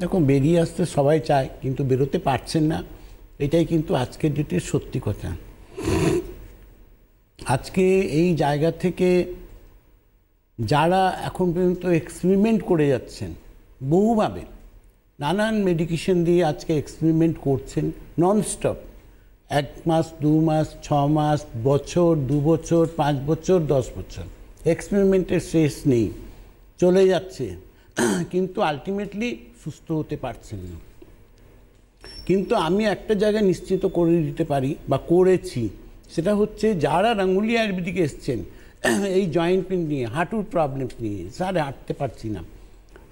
দেখো, বেরিয়ে আসতে সবাই চায়, কিন্তু বেরোতে পারছেন না। এটাই কিন্তু আজকের ডেটের সত্যি কথা। আজকে এই জায়গা থেকে যারা এখন পর্যন্ত এক্সপেরিমেন্ট করে যাচ্ছেন বহুভাবে, নানান মেডিকেশন দিয়ে আজকে এক্সপেরিমেন্ট করছেন ননস্টপ, 1 মাস 2 মাস 6 মাস, বছর 2 বছর 5 বছর 10 বছর, এক্সপেরিমেন্টের শেষ নেই, চলে যাচ্ছে, কিন্তু আলটিমেটলি সুস্থ হতে পারছেন না। কিন্তু আমি একটা জায়গায় নিশ্চিত করে দিতে পারি বা করেছি, সেটা হচ্ছে যারা রাঙ্গুলি আয়ুর্বেদিকে এসছেন এই জয়েন্ট পেন নিয়ে, হাঁটুর প্রবলেম নিয়ে, স্যার হাঁটতে পারছি না,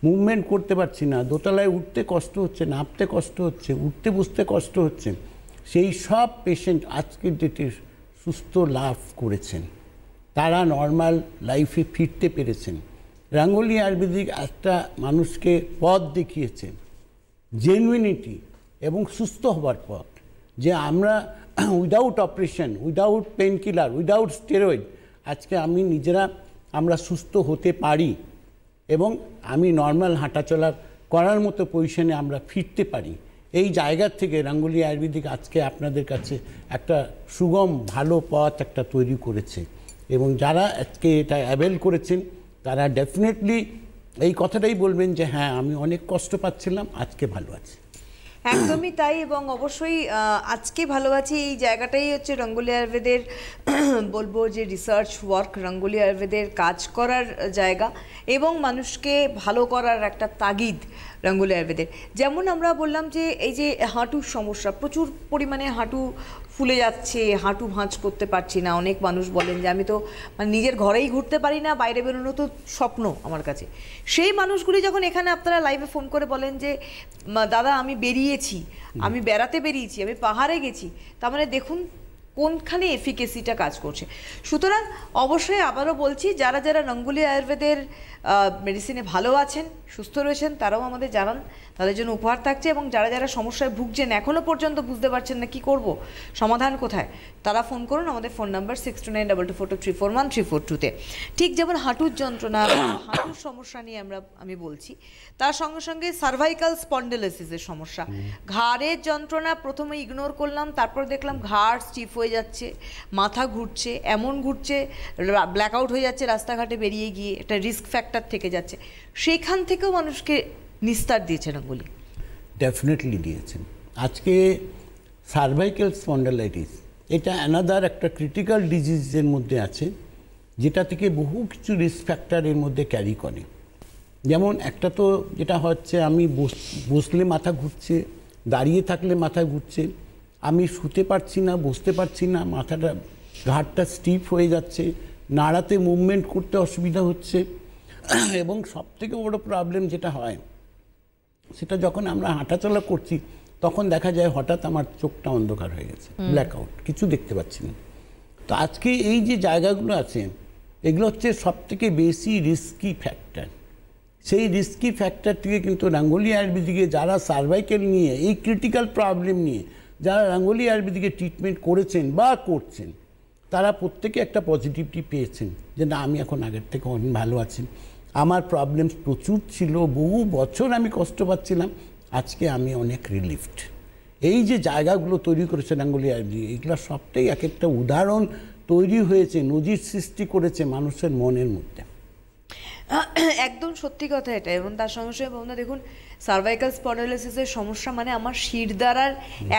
মুভমেন্ট করতে পারছি না, দোতলায় উঠতে কষ্ট হচ্ছে, নামতে কষ্ট হচ্ছে, উঠতে বসতে কষ্ট হচ্ছে, সেই সব পেশেন্ট আজকের ডেটে সুস্থ লাভ করেছেন, তারা নর্মাল লাইফে ফিরতে পেরেছেন। রাঙ্গুলি আয়ুর্বেদিক একটা মানুষকে পথ দেখিয়েছে, জেনুইনিটি এবং সুস্থ হবার পথ, যে আমরা without operation, without pain killer, without steroid আজকে আমরা সুস্থ হতে পারি এবং আমি নর্মাল হাঁটাচলা করার মতো পজিশনে আমরা ফিরতে পারি। এই জায়গার থেকে রাঙ্গুলি আয়ুর্বেদিক আজকে আপনাদের কাছে একটা সুগম ভালো পথ একটা তৈরি করেছে, এবং যারা আজকে এটা অ্যাভেল করেছেন তারা ডেফিনেটলি এই কথাটাই বলবেন যে হ্যাঁ, আমি অনেক কষ্ট পাচ্ছিলাম, আজকে ভালো আছি। একদমই তাই, এবং অবশ্যই আজকে ভালো আছি এই জায়গাটাই হচ্ছে রাঙ্গুলি আয়ুর্বেদের বলবো যে রিসার্চ ওয়ার্ক, রাঙ্গুলি আয়ুর্বেদের কাজ করার জায়গা এবং মানুষকে ভালো করার একটা তাগিদ রাঙ্গুলি আয়ুর্বেদের। যেমন আমরা বললাম যে এই যে হাঁটুর সমস্যা, প্রচুর পরিমাণে হাঁটু ফুলে যাচ্ছে, হাঁটু ভাঁজ করতে পারছি না। অনেক মানুষ বলেন যে আমি তো মানে নিজের ঘরেই ঘুরতে পারি না, বাইরে বেরোনো তো স্বপ্ন আমার কাছে। সেই মানুষগুলি যখন এখানে আপনারা লাইভে ফোন করে বলেন যে দাদা আমি বেরিয়েছি, আমি বেড়াতে বেরিয়েছি, আমি পাহাড়ে গেছি, তার মানে দেখুন কোনখানে এফিকেসিটা কাজ করছে। সুতরাং অবশ্যই আবারও বলছি, যারা যারা রাঙ্গুলি আয়ুর্বেদের মেডিসিনে ভালো আছেন, সুস্থ রয়েছেন, তারাও আমাদের জানান, তাদের জন্য উপহার থাকছে। এবং যারা যারা সমস্যায় ভুগছেন, এখনও পর্যন্ত বুঝতে পারছেন না কি করব, সমাধান কোথায়, তারা ফোন করুন আমাদের ফোন নাম্বার 6292242341 ঠিক যেমন হাঁটুর যন্ত্রণা, হাঁটুর সমস্যা নিয়ে আমি বলছি, তার সঙ্গে সঙ্গে সার্ভাইকাল স্পন্ডিলোসিসের সমস্যা, ঘাড়ের যন্ত্রণা প্রথমে ইগনোর করলাম, তারপর দেখলাম ঘাড় স্টিফ হয়ে যাচ্ছে, মাথা ঘুরছে, এমন ঘুরছে ব্ল্যাকআউট হয়ে যাচ্ছে রাস্তাঘাটে বেরিয়ে গিয়ে, একটা রিস্ক ফ্যাক্টর থেকে যাচ্ছে, সেইখান থেকেও মানুষকে নিস্তার দিয়েছেন রাঙ্গুলি। ডেফিনেটলি দিয়েছেন। আজকে সার্ভাইকাল স্পন্ডালাইটিস এটা অ্যানাদার একটা ক্রিটিক্যাল ডিজিজের মধ্যে আছে, যেটা থেকে বহু কিছু রিস্ক ফ্যাক্টরের মধ্যে ক্যারি করে। যেমন একটা তো যেটা হচ্ছে, আমি বসলে মাথা ঘুরছে, দাঁড়িয়ে থাকলে মাথা ঘুরছে, আমি শুতে পারছি না, বসতে পারছি না, মাথাটা ঘাড়টা স্টিফ হয়ে যাচ্ছে, নাড়াতে মুভমেন্ট করতে অসুবিধা হচ্ছে, এবং সবথেকে বড় প্রবলেম যেটা হয় সেটা যখন আমরা হাঁটাচলা করছি তখন দেখা যায় হঠাৎ আমার চোখটা অন্ধকার হয়ে গেছে, ব্ল্যাকআউট, কিছু দেখতে পাচ্ছি না। তো আজকে এই যে জায়গাগুলো আছে, এগুলো হচ্ছে সবথেকে বেশি রিস্কি ফ্যাক্টর। সেই রিস্কি ফ্যাক্টর থেকে কিন্তু রাঙ্গুলি আয়ুর্বেদিকে যারা সার্ভাইকেল নিয়ে, এই ক্রিটিক্যাল প্রবলেম নিয়ে যারা রাঙ্গুলি আয়ুর্বেদিকে ট্রিটমেন্ট করেছেন বা করছেন, তারা প্রত্যেকে একটা পজিটিভিটি পেয়েছেন যে না, আমি এখন আগের থেকে অনেক ভালো আছি, আমার প্রবলেমস প্রচুর ছিল, বহু বছর আমি কষ্ট পাচ্ছিলাম, আজকে আমি অনেক রিলিফড। এই যে জায়গাগুলো তৈরি করেছে রাঙ্গুলি আয়ুর্বেদিক, এগুলো সবটাই এক একটা উদাহরণ তৈরি হয়েছে, নজির সৃষ্টি করেছে মানুষের মনের মধ্যে। একদম সত্যি কথা এটা। এবং তার সঙ্গে সঙ্গে বন্ধুরা দেখুন, সার্ভাইকাল স্পন্ডিলোসিসের সমস্যা মানে আমার শিরদাঁড়ার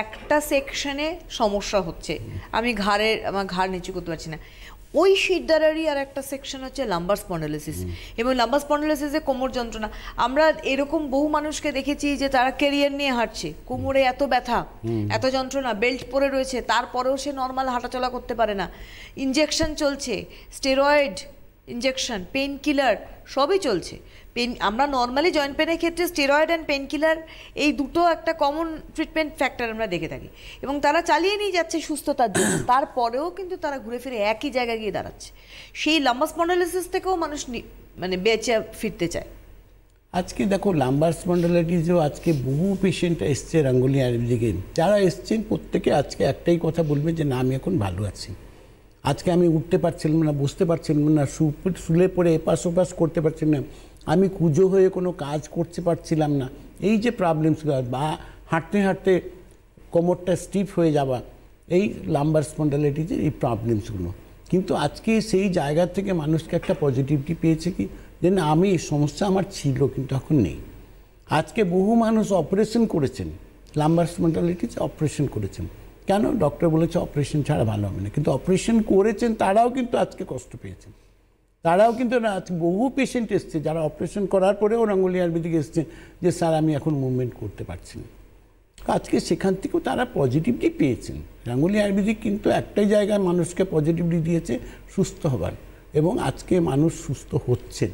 একটা সেকশনে সমস্যা হচ্ছে, আমি আমার ঘাড় নিচু করতে পারছি না। ওই শিরদাঁড়ারই আর একটা সেকশন হচ্ছে লাম্বার স্পন্ডিলোসিস, এবং লাম্বার স্পন্ডিলোসিসে কোমর যন্ত্রণা। আমরা এরকম বহু মানুষকে দেখেছি যে তারা ক্যারিয়ার নিয়ে হাঁটছে, কোমরে এত ব্যথা, এত যন্ত্রণা, বেল্ট পরে রয়েছে, তারপরেও সে নর্মাল হাঁটাচলা করতে পারে না, ইনজেকশন চলছে, স্টেরয়েড ইনজেকশন, পেন কিলার সবই চলছে। আমরা নর্মালি জয়েন্ট পেনের ক্ষেত্রে স্টেরয়েড অ্যান্ড পেন কিলার এই দুটো একটা কমন ট্রিটমেন্ট ফ্যাক্টর আমরা দেখে থাকি, এবং তারা চালিয়ে নিয়ে যাচ্ছে সুস্থতার জন্য, তারপরেও কিন্তু তারা ঘুরে ফিরে একই জায়গায় গিয়ে দাঁড়াচ্ছে। সেই লাম্বার স্পন্ডিলোসিস থেকেও মানুষ মানে বেঁচে ফিরতে চায়। আজকে দেখো, লাম্বার স্পন্ডিলাইটিসেও আজকে বহু পেশেন্ট এসছে রাঙ্গুলি আয়ুর্বেদিকে, যারা এসছেন প্রত্যেকে আজকে একটাই কথা বলবে যে না, আমি এখন ভালো আছি, আজকে আমি উঠতে পারছিলাম না, বসতে পারছিলাম না, শুলে পড়ে এপাশ ওপাশ করতে পারছিলাম না, আমি কুঁজো হয়ে কোনো কাজ করতে পারছিলাম না, এই যে প্রবলেমসগুলো বা হাঁটতে হাঁটতে কোমরটা স্টিফ হয়ে যাওয়া, এই লাম্বার স্পন্ডালাইটিসের এই প্রবলেমসগুলো। কিন্তু আজকে সেই জায়গা থেকে মানুষকে একটা পজিটিভিটি পেয়েছে কি যে না, আমি এই সমস্যা আমার ছিল কিন্তু এখন নেই। আজকে বহু মানুষ অপারেশন করেছেন, লাম্বার স্পন্ডালাইটিস অপারেশন করেছেন। কেন? ডক্টর বলেছে অপারেশন ছাড়া ভালো হবে না, কিন্তু অপারেশন করেছেন তারাও কিন্তু আজকে কষ্ট পেয়েছেন। তারাও কিন্তু না, আজকে বহু পেশেন্ট এসছে যারা অপারেশন করার পরেও রঙ্গোলি আয়ুর্বেদিক এসছেন যে স্যার আমি এখন মুভমেন্ট করতে পারছি না। আজকে সেখান থেকেও তারা পজিটিভিটি পেয়েছেন। রঙ্গোলি আয়ুর্বেদিক কিন্তু একটাই জায়গায় মানুষকে পজিটিভিটি দিয়েছে, সুস্থ হবার, এবং আজকে মানুষ সুস্থ হচ্ছেন।